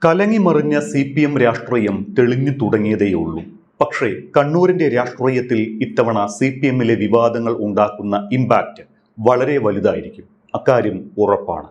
കലങ്ങിമറിഞ്ഞ CPM രാഷ്ട്രീയം തെളിഞ്ഞു തുടങ്ങിയതേയുള്ളൂ. പക്ഷേ കണ്ണൂരിന്റെ രാഷ്ട്രീയത്തിൽ ഇത്തവണ CPMലെ വിവാദങ്ങൾ ഉണ്ടാക്കുന്ന ഇമ്പാക്റ്റ് വളരെ വലുതായിരിക്കും. അക്കാര്യം ഉറപ്പാണ്.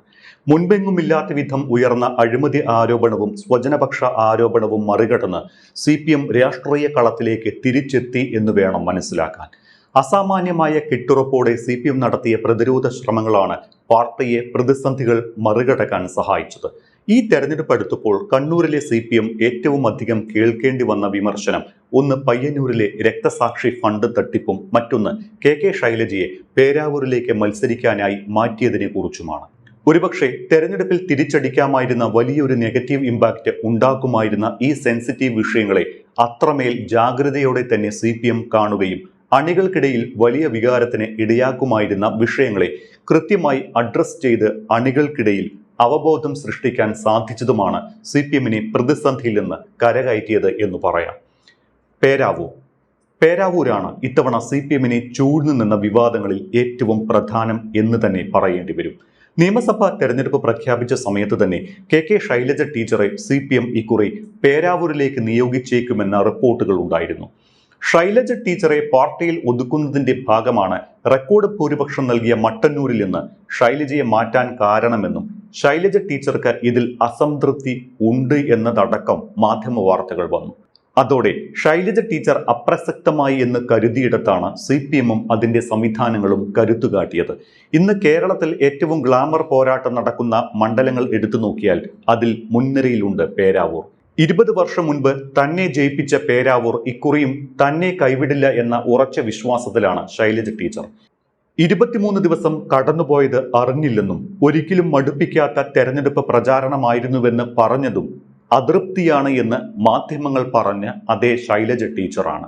മുൻപെങ്ങുമില്ലാത്ത വിധം ഉയർന്ന അഴിമതി ആരോപണവും സ്വജനപക്ഷ ആരോപണവും മറികടന്ന് CPM രാഷ്ട്രീയ കളത്തിലേക്ക് തിരിച്ചെത്തി എന്ന് വേണം മനസ്സിലാക്കാൻ. അസാമാന്യമായ കെട്ടുറപ്പോടെ CPM നടത്തിയ പ്രതിരോധ ശ്രമങ്ങളാണ് പാർട്ടിയെ പ്രതിസന്ധികൾ മറികടക്കാൻ സഹായിച്ചത്. ഈ തെരഞ്ഞെടുപ്പ് അടുത്തപ്പോൾ കണ്ണൂരിലെ CPM ഏറ്റവും അധികം കേൾക്കേണ്ടി വന്ന വിമർശനം ഒന്ന് പയ്യന്നൂരിലെ രക്തസാക്ഷി ഫണ്ട് തട്ടിപ്പും മറ്റൊന്ന് KK ശൈലജയെ പേരാവൂരിലേക്ക് മത്സരിക്കാനായി മാറ്റിയതിനെ കുറിച്ചുമാണ്. ഒരുപക്ഷെ തെരഞ്ഞെടുപ്പിൽ തിരിച്ചടിക്കാമായിരുന്ന വലിയൊരു നെഗറ്റീവ് ഇമ്പാക്റ്റ് ഉണ്ടാക്കുമായിരുന്ന ഈ സെൻസിറ്റീവ് വിഷയങ്ങളെ അത്രമേൽ ജാഗ്രതയോടെ തന്നെ CPM കാണുകയും അണികൾക്കിടയിൽ വലിയ വികാരത്തിന് ഇടയാക്കുമായിരുന്ന വിഷയങ്ങളെ കൃത്യമായി അഡ്രസ് ചെയ്ത് അണികൾക്കിടയിൽ അവബോധം സൃഷ്ടിക്കാൻ സാധിച്ചതുമാണ് CPMനെ പ്രതിസന്ധിയിൽ നിന്ന് കരകയറ്റിയത് എന്ന് പറയാം. പേരാവൂരാണ് ഇത്തവണ CPMനെ ചൂഴ്ന്നു നിന്ന വിവാദങ്ങളിൽ ഏറ്റവും പ്രധാനം എന്ന് തന്നെ പറയേണ്ടി വരും. നിയമസഭാ തെരഞ്ഞെടുപ്പ് പ്രഖ്യാപിച്ച സമയത്ത് തന്നെ KK ശൈലജ ടീച്ചറെ CPM ഇക്കുറി പേരാവൂരിലേക്ക് നിയോഗിച്ചേക്കുമെന്ന റിപ്പോർട്ടുകൾ ഉണ്ടായിരുന്നു. ശൈലജ ടീച്ചറെ പാർട്ടിയിൽ ഒതുക്കുന്നതിന്റെ ഭാഗമാണ് റെക്കോർഡ് ഭൂരിപക്ഷം നൽകിയ മട്ടന്നൂരിൽ നിന്ന് ശൈലജയെ മാറ്റാൻ കാരണമെന്നും ശൈലജ ടീച്ചർക്ക് ഇതിൽ അസംതൃപ്തി ഉണ്ട് എന്നതടക്കം മാധ്യമ വാർത്തകൾ വന്നു. അതോടെ ശൈലജ ടീച്ചർ അപ്രസക്തമായി എന്ന് കരുതിയിടത്താണ് CPMും അതിന്റെ സംവിധാനങ്ങളും കരുത്തുകാട്ടിയത്. ഇന്ന് കേരളത്തിൽ ഏറ്റവും ഗ്ലാമർ പോരാട്ടം നടക്കുന്ന മണ്ഡലങ്ങൾ എടുത്തു നോക്കിയാൽ അതിൽ മുൻനിരയിലുണ്ട് പേരാവൂർ. 20 വർഷം മുൻപ് തന്നെ ജയിപ്പിച്ച പേരാവൂർ ഇക്കുറിയും തന്നെ കൈവിടില്ല എന്ന ഉറച്ച വിശ്വാസത്തിലാണ് ശൈലജ ടീച്ചർ. 23 ദിവസം കടന്നുപോയത് അറിഞ്ഞില്ലെന്നും ഒരിക്കലും മടുപ്പിക്കാത്ത തെരഞ്ഞെടുപ്പ് പ്രചാരണമായിരുന്നുവെന്ന് പറഞ്ഞതും അതൃപ്തിയാണ് എന്ന് മാധ്യമങ്ങൾ പറഞ്ഞ അതേ ശൈലജ ടീച്ചറാണ്.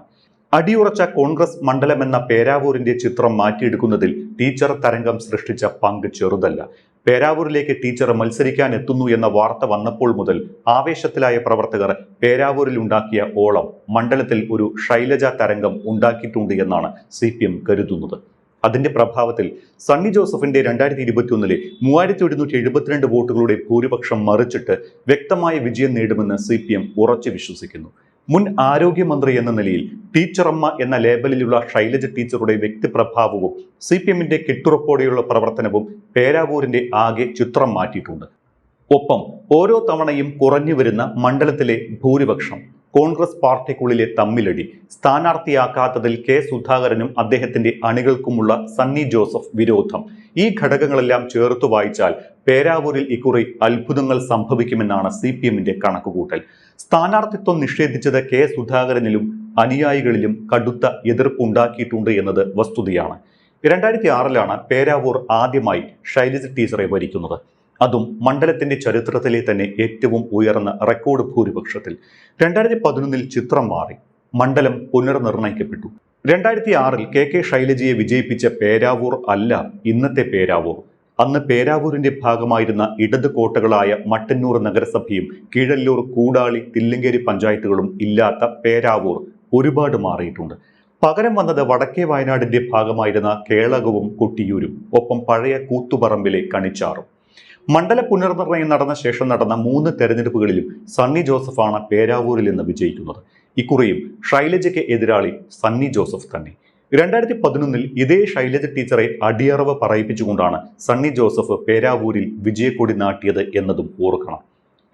അടിയുറച്ച കോൺഗ്രസ് മണ്ഡലമെന്ന പേരാവൂരിന്റെ ചിത്രം മാറ്റിയെടുക്കുന്നതിൽ ടീച്ചർ തരംഗം സൃഷ്ടിച്ച പങ്ക് ചെറുതല്ല. പേരാവൂരിലേക്ക് ടീച്ചർ മത്സരിക്കാൻ എത്തുന്നു എന്ന വാർത്ത വന്നപ്പോൾ മുതൽ ആവേശത്തിലായ പ്രവർത്തകർ പേരാവൂരിൽ ഉണ്ടാക്കിയ ഓളം മണ്ഡലത്തിൽ ഒരു ശൈലജ തരംഗം ഉണ്ടാക്കിയിട്ടുണ്ട് എന്നാണ് CPM കരുതുന്നത്. അതിന്റെ പ്രഭാവത്തിൽ സണ്ണി ജോസഫിന്റെ 2021 3172 വോട്ടുകളുടെ ഭൂരിപക്ഷം മറിച്ചിട്ട് വ്യക്തമായ വിജയം നേടുമെന്ന് CPM ഉറച്ചു വിശ്വസിക്കുന്നു. മുൻ ആരോഗ്യമന്ത്രി എന്ന നിലയിൽ ടീച്ചറമ്മ എന്ന ലേബലിലുള്ള ശൈലജ ടീച്ചറുടെ വ്യക്തിപ്രഭാവവും CPMന്റെ കെട്ടുറപ്പോടെയുള്ള പ്രവർത്തനവും പേരാവൂരിന്റെ ആകെ ചിത്രം മാറ്റിയിട്ടുണ്ട്. ഒപ്പം ഓരോ തവണയും കുറഞ്ഞു വരുന്ന മണ്ഡലത്തിലെ ഭൂരിപക്ഷം, കോൺഗ്രസ് പാർട്ടിക്കുള്ളിലെ തമ്മിലടി, സ്ഥാനാർത്ഥിയാക്കാത്തതിൽ K സുധാകരനും അദ്ദേഹത്തിന്റെ അണികൾക്കുമുള്ള സണ്ണി ജോസഫ് വിരോധം, ഈ ഘടകങ്ങളെല്ലാം ചേർത്തു വായിച്ചാൽ പേരാവൂരിൽ ഇക്കുറി അത്ഭുതങ്ങൾ സംഭവിക്കുമെന്നാണ് CPMന്റെ കണക്കുകൂട്ടൽ. സ്ഥാനാർത്ഥിത്വം നിഷേധിച്ചത് K സുധാകരനിലും അനുയായികളിലും കടുത്ത എതിർപ്പുണ്ടാക്കിയിട്ടുണ്ട് എന്നത് വസ്തുതയാണ്. 2006 പേരാവൂർ ആദ്യമായി ശൈലജ ടീച്ചറെ ഭരിക്കുന്നത്. അതും മണ്ഡലത്തിന്റെ ചരിത്രത്തിലെ തന്നെ ഏറ്റവും ഉയർന്ന റെക്കോർഡ് ഭൂരിപക്ഷത്തിൽ. 2011 ചിത്രം മാറി, മണ്ഡലം പുനർനിർണയിക്കപ്പെട്ടു. 2006 KK ശൈലജയെ വിജയിപ്പിച്ച പേരാവൂർ അല്ല ഇന്നത്തെ പേരാവൂർ. അന്ന് പേരാവൂരിന്റെ ഭാഗമായിരുന്ന ഇടത് കോട്ടകളായ മട്ടന്നൂർ നഗരസഭയും കീഴല്ലൂർ, കൂടാളി, തില്ലങ്കേരി പഞ്ചായത്തുകളും ഇല്ലാത്ത പേരാവൂർ ഒരുപാട് മാറിയിട്ടുണ്ട്. പകരം വന്നത് വടക്കേ വയനാടിന്റെ ഭാഗമായിരുന്ന കേളകവും കൊട്ടിയൂരും, ഒപ്പം പഴയ കൂത്തുപറമ്പിലെ കണിച്ചാറും. മണ്ഡല പുനർനിർണയം നടന്ന ശേഷം നടന്ന 3 തെരഞ്ഞെടുപ്പുകളിലും സണ്ണി ജോസഫാണ് പേരാവൂരിൽ നിന്ന് വിജയിക്കുന്നത്. ഇക്കുറിയും ശൈലജയ്ക്ക് എതിരാളി സണ്ണി ജോസഫ് തന്നെ. 2011 ഇതേ ശൈലജ ടീച്ചറെ അടിയറവ് പറയിപ്പിച്ചുകൊണ്ടാണ് സണ്ണി ജോസഫ് പേരാവൂരിൽ വിജയക്കൊടി നാട്ടിയത് എന്നതും ഓർക്കണം.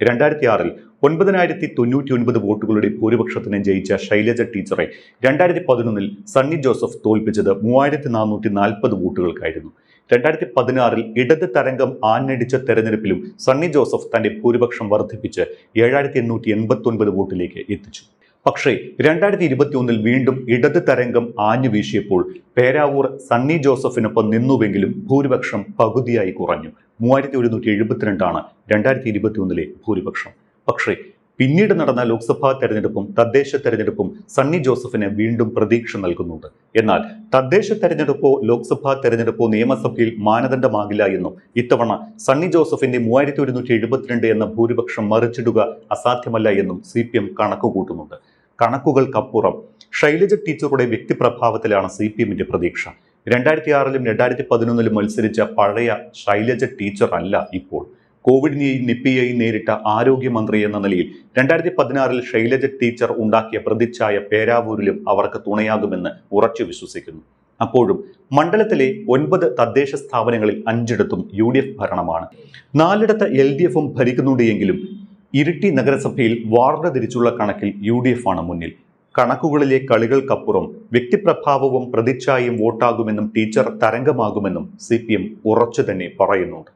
2006 9099 വോട്ടുകളുടെ ഭൂരിപക്ഷത്തിന് ജയിച്ച ശൈലജ ടീച്ചറെ 2011 സണ്ണി ജോസഫ് തോൽപ്പിച്ചത് 3440 വോട്ടുകൾക്കായിരുന്നു. 2016 ഇടത് തരംഗം ആഞ്ഞടിച്ച തെരഞ്ഞെടുപ്പിലും സണ്ണി ജോസഫ് തന്റെ ഭൂരിപക്ഷം വർദ്ധിപ്പിച്ച് 7889 വോട്ടിലേക്ക് എത്തിച്ചു. പക്ഷേ 2021 വീണ്ടും ഇടത് തരംഗം ആഞ്ഞു വീശിയപ്പോൾ പേരാവൂർ സണ്ണി ജോസഫിനൊപ്പം നിന്നുവെങ്കിലും ഭൂരിപക്ഷം പകുതിയായി കുറഞ്ഞു. 3172 2021 ഭൂരിപക്ഷം. പക്ഷേ പിന്നീട് നടന്ന ലോക്സഭാ തെരഞ്ഞെടുപ്പും തദ്ദേശ തെരഞ്ഞെടുപ്പും സണ്ണി ജോസഫിന് വീണ്ടും പ്രതീക്ഷ നൽകുന്നുണ്ട്. എന്നാൽ തദ്ദേശ തെരഞ്ഞെടുപ്പോ ലോക്സഭാ തെരഞ്ഞെടുപ്പോ നിയമസഭയിൽ മാനദണ്ഡമാകില്ല എന്നും ഇത്തവണ സണ്ണി ജോസഫിന്റെ 3172 എന്ന ഭൂരിപക്ഷം മറിച്ചിടുക അസാധ്യമല്ല എന്നും CPM കണക്കുകൂട്ടുന്നുണ്ട്. കണക്കുകൾക്കപ്പുറം ശൈലജ ടീച്ചറുടെ വ്യക്തിപ്രഭാവത്തിലാണ് CPMന്റെ പ്രതീക്ഷ. 2006 2011 മത്സരിച്ച പഴയ ശൈലജ ടീച്ചർ അല്ല ഇപ്പോൾ. കോവിഡിനെയും നിപ്പയെയും നേരിട്ട ആരോഗ്യമന്ത്രി എന്ന നിലയിൽ 2016 ശൈലജ ടീച്ചർ ഉണ്ടാക്കിയ പ്രതിച്ഛായ പേരാവൂരിലും അവർക്ക് തുണയാകുമെന്ന് ഉറച്ചു വിശ്വസിക്കുന്നു. അപ്പോഴും മണ്ഡലത്തിലെ 9 തദ്ദേശ സ്ഥാപനങ്ങളിൽ 5ഇടത്തും UDF ഭരണമാണ്. 4ഇടത്ത് LDFും ഭരിക്കുന്നുണ്ട് എങ്കിലും ഇരിട്ടി നഗരസഭയിൽ വാർഡ് തിരിച്ചുള്ള കണക്കിൽ UDF ആണ് മുന്നിൽ. കണക്കുകളിലെ കളികൾക്കപ്പുറം വ്യക്തിപ്രഭാവവും പ്രതിച്ഛായയും വോട്ടാകുമെന്നും ടീച്ചർ തരംഗമാകുമെന്നും CPM ഉറച്ചു തന്നെ പറയുന്നുണ്ട്.